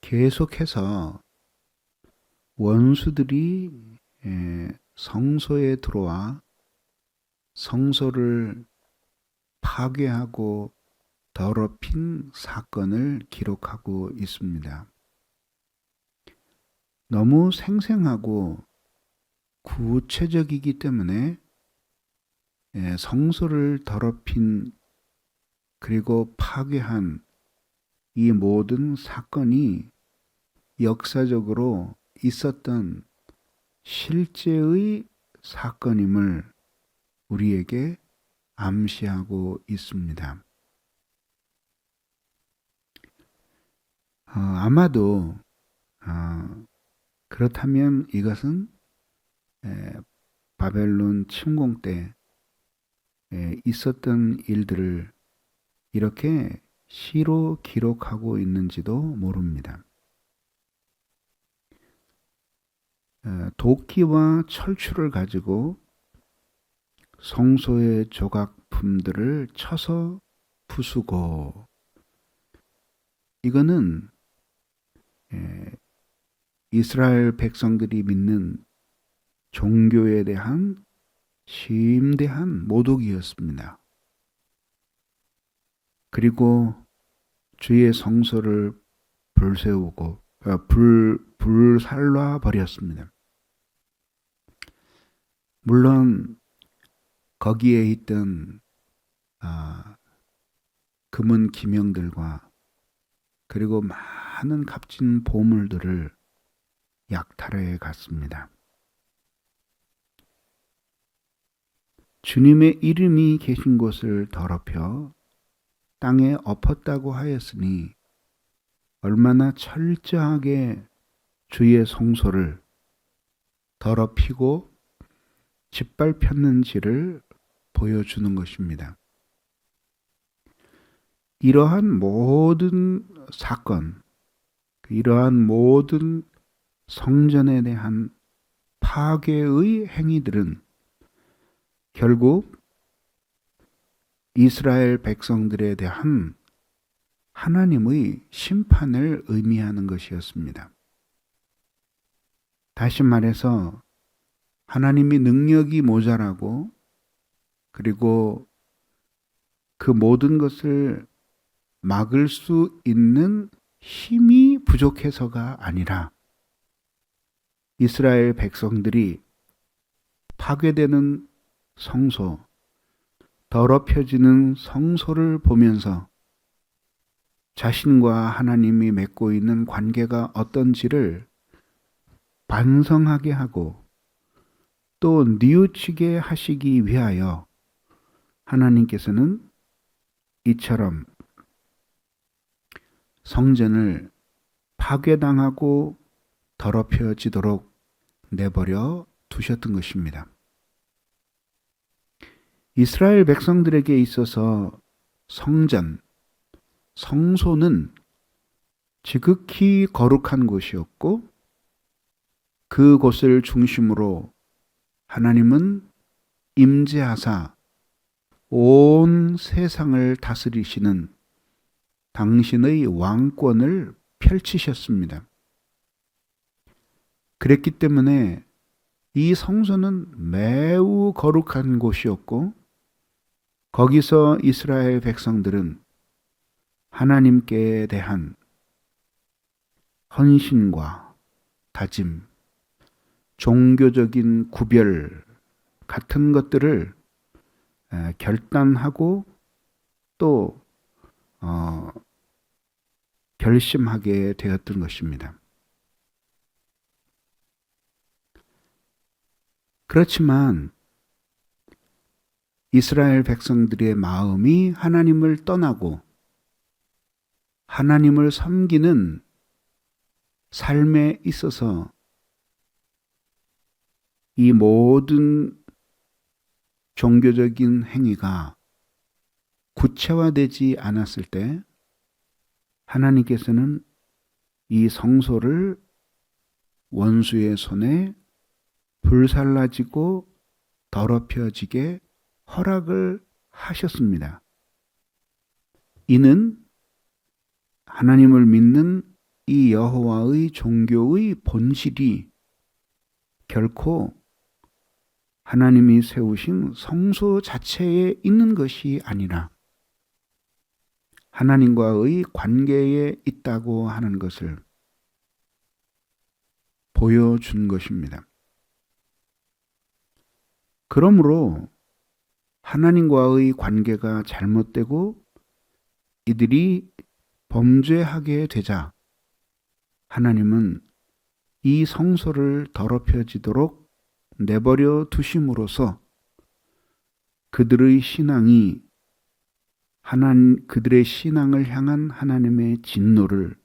계속해서 원수들이 성소에 들어와 성소를 파괴하고 더럽힌 사건을 기록하고 있습니다. 너무 생생하고 구체적이기 때문에 성소를 더럽힌 그리고 파괴한 이 모든 사건이 역사적으로 있었던 실제의 사건임을 우리에게 암시하고 있습니다. 아마도 그렇다면 이것은 바벨론 침공 때 있었던 일들을 이렇게 시로 기록하고 있는지도 모릅니다. 도끼와 철추를 가지고 성소의 조각품들을 쳐서 부수고, 이거는 이스라엘 백성들이 믿는 종교에 대한 심대한 모독이었습니다. 그리고 주의 성소를 불살라 버렸습니다. 물론 거기에 있던 금은 기명들과 그리고 많은 값진 보물들을 약탈해 갔습니다. 주님의 이름이 계신 곳을 더럽혀 땅에 엎었다고 하였으니 얼마나 철저하게 주의 성소를 더럽히고 짓밟혔는지를 보여주는 것입니다. 이러한 모든 사건, 이러한 모든 성전에 대한 파괴의 행위들은 결국 이스라엘 백성들에 대한 하나님의 심판을 의미하는 것이었습니다. 다시 말해서 하나님이 능력이 모자라고 그리고 그 모든 것을 막을 수 있는 힘이 부족해서가 아니라 이스라엘 백성들이 파괴되는 성소, 더럽혀지는 성소를 보면서 자신과 하나님이 맺고 있는 관계가 어떤지를 반성하게 하고 또 뉘우치게 하시기 위하여 하나님께서는 이처럼 성전을 파괴당하고 더럽혀지도록 내버려 두셨던 것입니다. 이스라엘 백성들에게 있어서 성전, 성소는 지극히 거룩한 곳이었고 그곳을 중심으로 하나님은 임재하사 온 세상을 다스리시는 당신의 왕권을 펼치셨습니다. 그랬기 때문에 이 성소는 매우 거룩한 곳이었고 거기서 이스라엘 백성들은 하나님께 대한 헌신과 다짐, 종교적인 구별 같은 것들을 결단하고 또 결심하게 되었던 것입니다. 그렇지만 이스라엘 백성들의 마음이 하나님을 떠나고 하나님을 섬기는 삶에 있어서 이 모든 종교적인 행위가 구체화되지 않았을 때 하나님께서는 이 성소를 원수의 손에 불살라지고 더럽혀지게 허락을 하셨습니다. 이는 하나님을 믿는 이 여호와의 종교의 본질이 결코 하나님이 세우신 성소 자체에 있는 것이 아니라 하나님과의 관계에 있다고 하는 것을 보여준 것입니다. 그러므로 하나님과의 관계가 잘못되고 이들이 범죄하게 되자 하나님은 이 성소를 더럽혀지도록 내버려 두심으로써 그들의 신앙을 향한 하나님의 진노를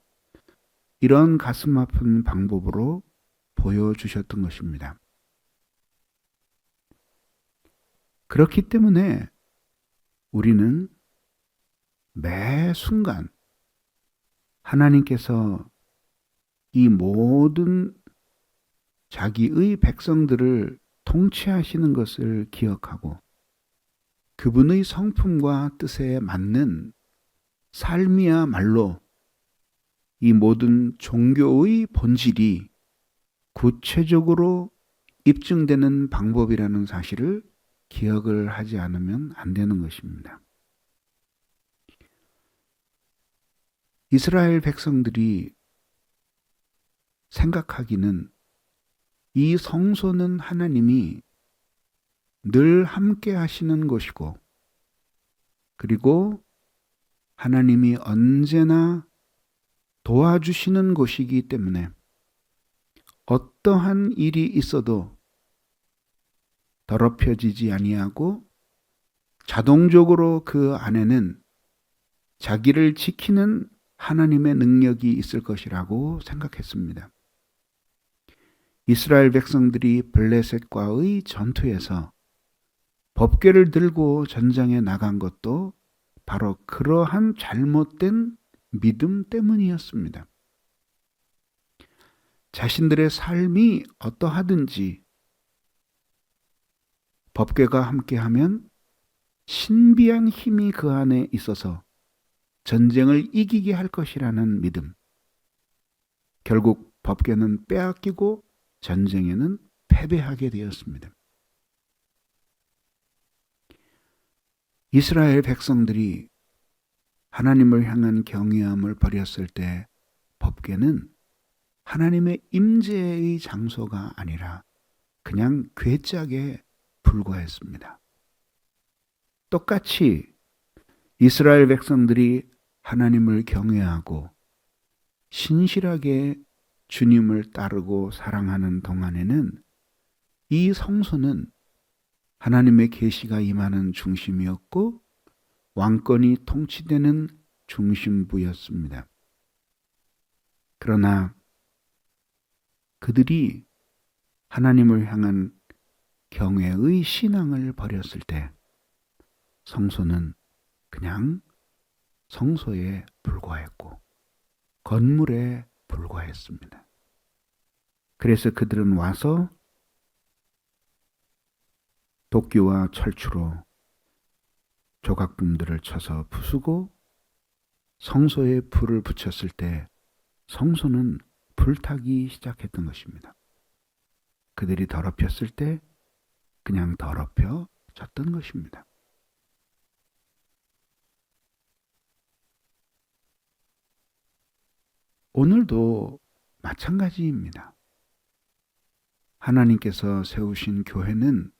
이런 가슴 아픈 방법으로 보여주셨던 것입니다. 그렇기 때문에 우리는 매 순간 하나님께서 이 모든 자기의 백성들을 통치하시는 것을 기억하고 그분의 성품과 뜻에 맞는 삶이야말로 이 모든 종교의 본질이 구체적으로 입증되는 방법이라는 사실을 기억을 하지 않으면 안 되는 것입니다. 이스라엘 백성들이 생각하기는 이 성소는 하나님이 늘 함께 하시는 곳이고 그리고 하나님이 언제나 도와주시는 곳이기 때문에 어떠한 일이 있어도 더럽혀지지 아니하고 자동적으로 그 안에는 자기를 지키는 하나님의 능력이 있을 것이라고 생각했습니다. 이스라엘 백성들이 블레셋과의 전투에서 법궤를 들고 전장에 나간 것도 바로 그러한 잘못된 믿음 때문이었습니다. 자신들의 삶이 어떠하든지 법궤가 함께하면 신비한 힘이 그 안에 있어서 전쟁을 이기게 할 것이라는 믿음. 결국 법궤는 빼앗기고 전쟁에는 패배하게 되었습니다. 이스라엘 백성들이 하나님을 향한 경외함을 버렸을 때 법궤는 하나님의 임재의 장소가 아니라 그냥 궤짝에 불과했습니다. 똑같이 이스라엘 백성들이 하나님을 경외하고 신실하게 주님을 따르고 사랑하는 동안에는 이 성소는 하나님의 계시가 임하는 중심이었고 왕권이 통치되는 중심부였습니다. 그러나 그들이 하나님을 향한 경외의 신앙을 버렸을 때 성소는 그냥 성소에 불과했고 건물에 불과했습니다. 그래서 그들은 와서 도끼와 철추로 조각분들을 쳐서 부수고 성소에 불을 붙였을 때 성소는 불타기 시작했던 것입니다. 그들이 더럽혔을 때 그냥 더럽혀졌던 것입니다. 오늘도 마찬가지입니다. 하나님께서 세우신 교회는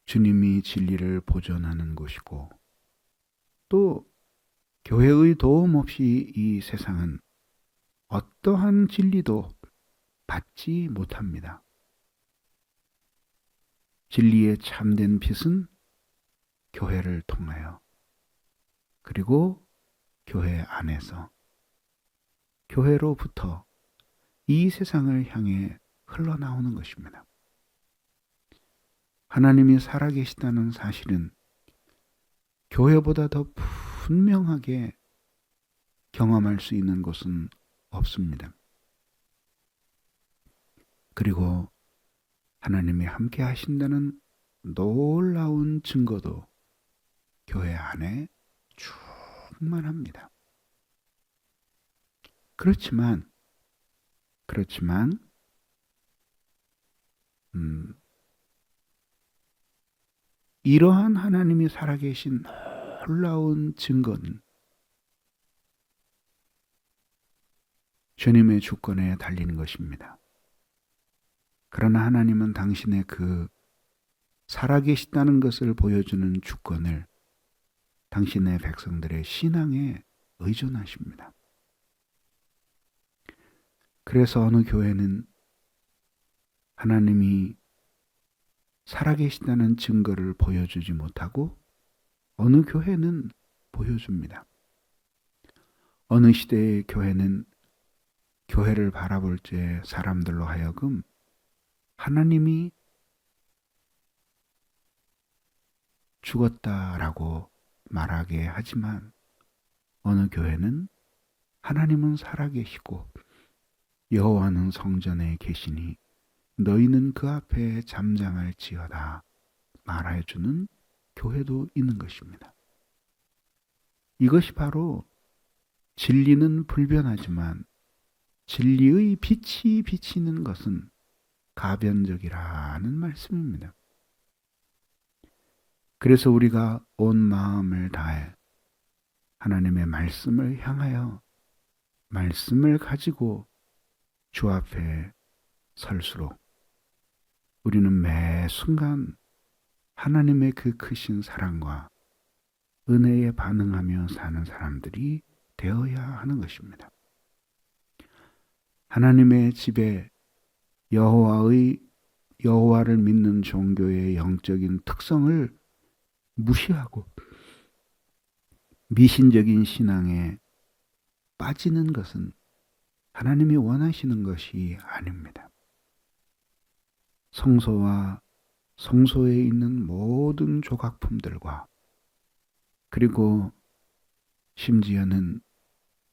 주님이 진리를 보존하는 곳이고 또 교회의 도움 없이 이 세상은 어떠한 진리도 받지 못합니다. 진리의 참된 빛은 교회를 통하여 그리고 교회 안에서 교회로부터 이 세상을 향해 흘러나오는 것입니다. 하나님이 살아계시다는 사실은 교회보다 더 분명하게 경험할 수 있는 곳은 없습니다. 그리고 하나님이 함께 하신다는 놀라운 증거도 교회 안에 충만합니다. 그렇지만 이러한 하나님이 살아계신 놀라운 증거는 주님의 주권에 달리는 것입니다. 그러나 하나님은 당신의 그 살아계시다는 것을 보여주는 주권을 당신의 백성들의 신앙에 의존하십니다. 그래서 어느 교회는 하나님이 살아계시다는 증거를 보여주지 못하고 어느 교회는 보여줍니다. 어느 시대의 교회는 교회를 바라볼 때 사람들로 하여금 하나님이 죽었다라고 말하게 하지만 어느 교회는 하나님은 살아계시고 여호와는 성전에 계시니 너희는 그 앞에 잠잠할지어다 말해주는 교회도 있는 것입니다. 이것이 바로 진리는 불변하지만 진리의 빛이 비치는 것은 가변적이라는 말씀입니다. 그래서 우리가 온 마음을 다해 하나님의 말씀을 향하여 말씀을 가지고 주 앞에 설수록 우리는 매 순간 하나님의 그 크신 사랑과 은혜에 반응하며 사는 사람들이 되어야 하는 것입니다. 하나님의 집에 여호와를 믿는 종교의 영적인 특성을 무시하고 미신적인 신앙에 빠지는 것은 하나님이 원하시는 것이 아닙니다. 성소와 성소에 있는 모든 조각품들과 그리고 심지어는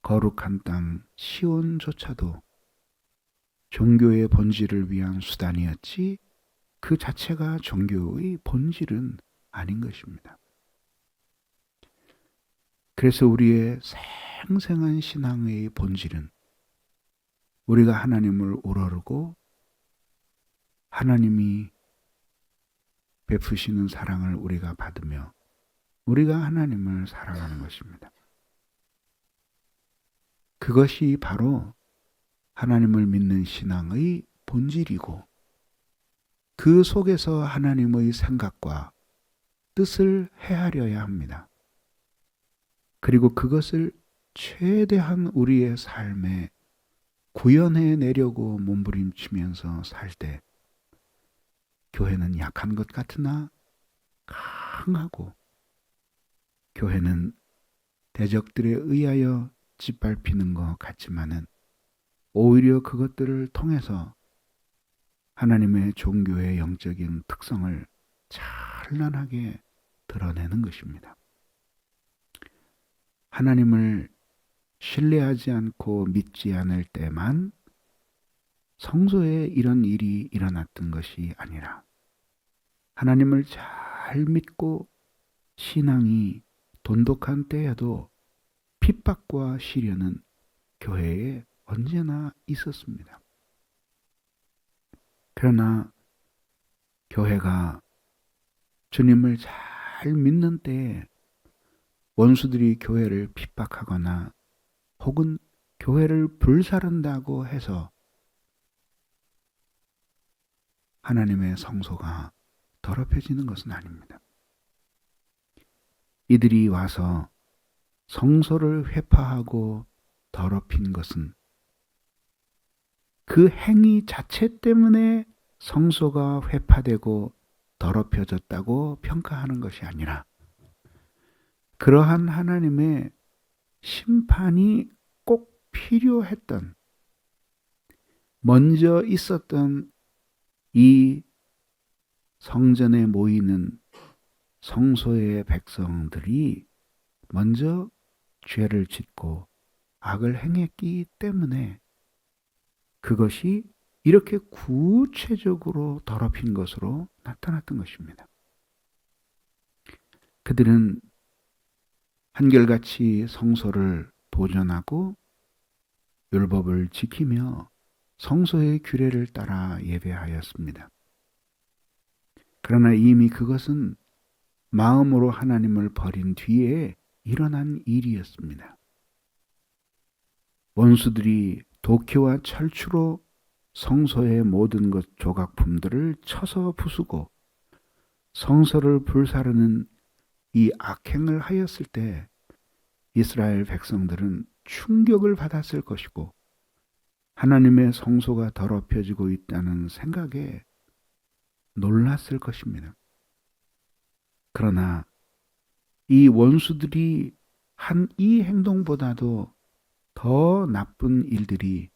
거룩한 땅 시온조차도 종교의 본질을 위한 수단이었지 그 자체가 종교의 본질은 아닌 것입니다. 그래서 우리의 생생한 신앙의 본질은 우리가 하나님을 우러르고 하나님이 베푸시는 사랑을 우리가 받으며 우리가 하나님을 사랑하는 것입니다. 그것이 바로 하나님을 믿는 신앙의 본질이고 그 속에서 하나님의 생각과 뜻을 헤아려야 합니다. 그리고 그것을 최대한 우리의 삶에 구현해 내려고 몸부림치면서 살 때 교회는 약한 것 같으나 강하고 교회는 대적들에 의하여 짓밟히는 것 같지만은 오히려 그것들을 통해서 하나님의 종교의 영적인 특성을 찬란하게 드러내는 것입니다. 하나님을 신뢰하지 않고 믿지 않을 때만 성소에 이런 일이 일어났던 것이 아니라 하나님을 잘 믿고 신앙이 돈독한 때에도 핍박과 시련은 교회에 언제나 있었습니다. 그러나 교회가 주님을 잘 믿는 때에 원수들이 교회를 핍박하거나 혹은 교회를 불사른다고 해서 하나님의 성소가 더럽혀지는 것은 아닙니다. 이들이 와서 성소를 회파하고 더럽힌 것은 그 행위 자체 때문에 성소가 회파되고 더럽혀졌다고 평가하는 것이 아니라 그러한 하나님의 심판이 꼭 필요했던 먼저 있었던 이 성전에 모이는 성소의 백성들이 먼저 죄를 짓고 악을 행했기 때문에 그것이 이렇게 구체적으로 더럽힌 것으로 나타났던 것입니다. 그들은 한결같이 성소를 보존하고 율법을 지키며 성소의 규례를 따라 예배하였습니다. 그러나 이미 그것은 마음으로 하나님을 버린 뒤에 일어난 일이었습니다. 원수들이 도끼와 철추로 성소의 모든 것 조각품들을 쳐서 부수고 성소를 불사르는 이 악행을 하였을 때 이스라엘 백성들은 충격을 받았을 것이고 하나님의 성소가 더럽혀지고 있다는 생각에 놀랐을 것입니다. 그러나 이 원수들이 한 이 행동보다도 더 나쁜 일들이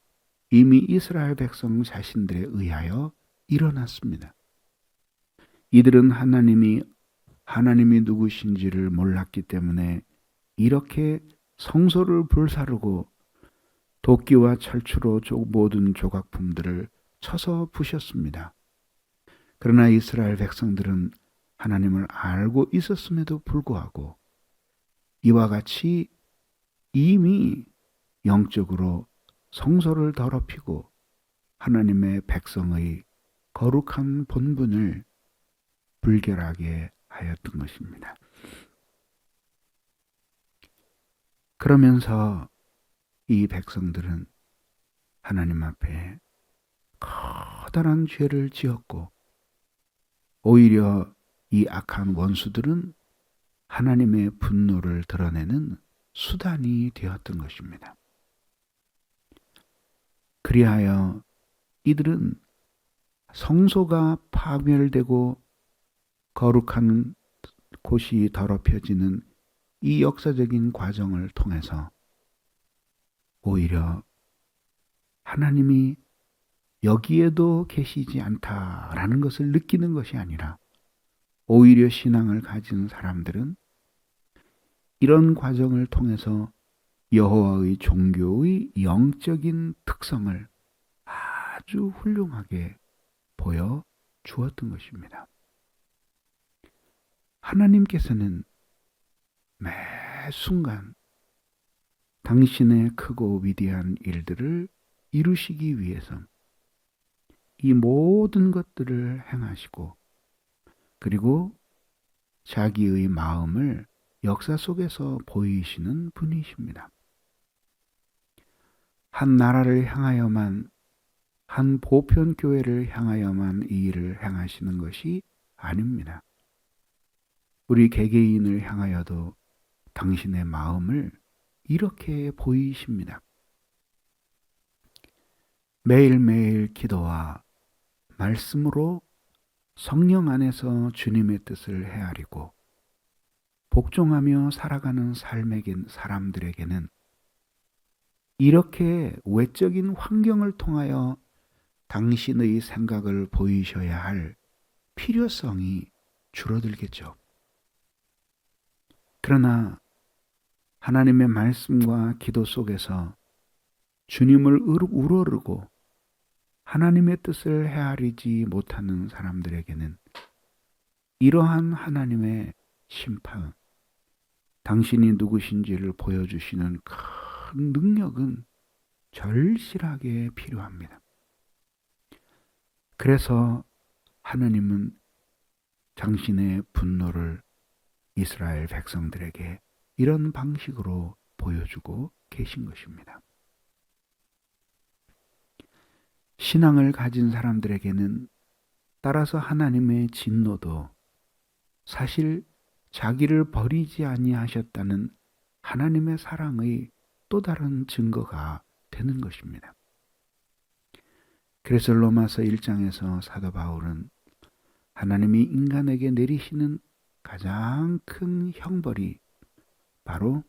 이미 이스라엘 백성 자신들에 의하여 일어났습니다. 이들은 하나님이 누구신지를 몰랐기 때문에 이렇게 성소를 불사르고 도끼와 철추로 모든 조각품들을 쳐서 부셨습니다. 그러나 이스라엘 백성들은 하나님을 알고 있었음에도 불구하고 이와 같이 이미 영적으로 성소를 더럽히고 하나님의 백성의 거룩한 본분을 불결하게 하였던 것입니다. 그러면서 이 백성들은 하나님 앞에 커다란 죄를 지었고 오히려 이 악한 원수들은 하나님의 분노를 드러내는 수단이 되었던 것입니다. 그리하여 이들은 성소가 파멸되고 거룩한 곳이 더럽혀지는 이 역사적인 과정을 통해서 오히려 하나님이 여기에도 계시지 않다라는 것을 느끼는 것이 아니라 오히려 신앙을 가진 사람들은 이런 과정을 통해서 여호와의 종교의 영적인 특성을 아주 훌륭하게 보여 주었던 것입니다. 하나님께서는 매 순간 당신의 크고 위대한 일들을 이루시기 위해서 이 모든 것들을 행하시고 그리고 자기의 마음을 역사 속에서 보이시는 분이십니다. 한 나라를 향하여만 한 보편교회를 향하여만 이 일을 행하시는 것이 아닙니다. 우리 개개인을 향하여도 당신의 마음을 이렇게 보이십니다. 매일매일 기도와 말씀으로 성령 안에서 주님의 뜻을 헤아리고 복종하며 살아가는 사람들에게는 이렇게 외적인 환경을 통하여 당신의 생각을 보이셔야 할 필요성이 줄어들겠죠. 그러나 하나님의 말씀과 기도 속에서 주님을 우러르고 하나님의 뜻을 헤아리지 못하는 사람들에게는 이러한 하나님의 심판, 당신이 누구신지를 보여주시는 큰 능력은 절실하게 필요합니다. 그래서 하나님은 당신의 분노를 이스라엘 백성들에게 이런 방식으로 보여주고 계신 것입니다. 신앙을 가진 사람들에게는 따라서 하나님의 진노도 사실 자기를 버리지 아니하셨다는 하나님의 사랑의 또 다른 증거가 되는 것입니다. 그래서 로마서 1장에서 사도 바울은 하나님이 인간에게 내리시는 가장 큰 형벌이 바로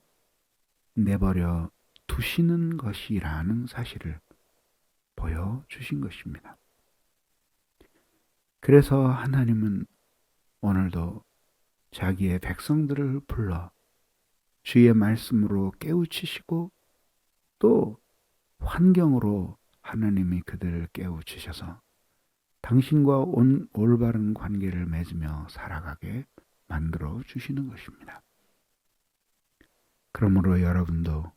내버려 두시는 것이라는 사실을 보여주신 것입니다. 그래서 하나님은 오늘도 자기의 백성들을 불러 주의 말씀으로 깨우치시고 또 환경으로 하나님이 그들을 깨우치셔서 당신과 올바른 관계를 맺으며 살아가게 만들어 주시는 것입니다. 그러므로 여러분도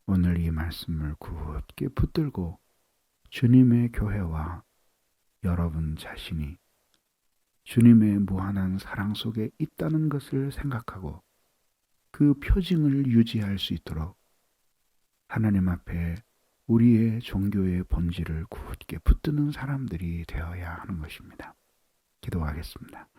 오늘 이 말씀을 굳게 붙들고 주님의 교회와 여러분 자신이 주님의 무한한 사랑 속에 있다는 것을 생각하고 그 표징을 유지할 수 있도록 하나님 앞에 우리의 종교의 본질을 굳게 붙드는 사람들이 되어야 하는 것입니다. 기도하겠습니다.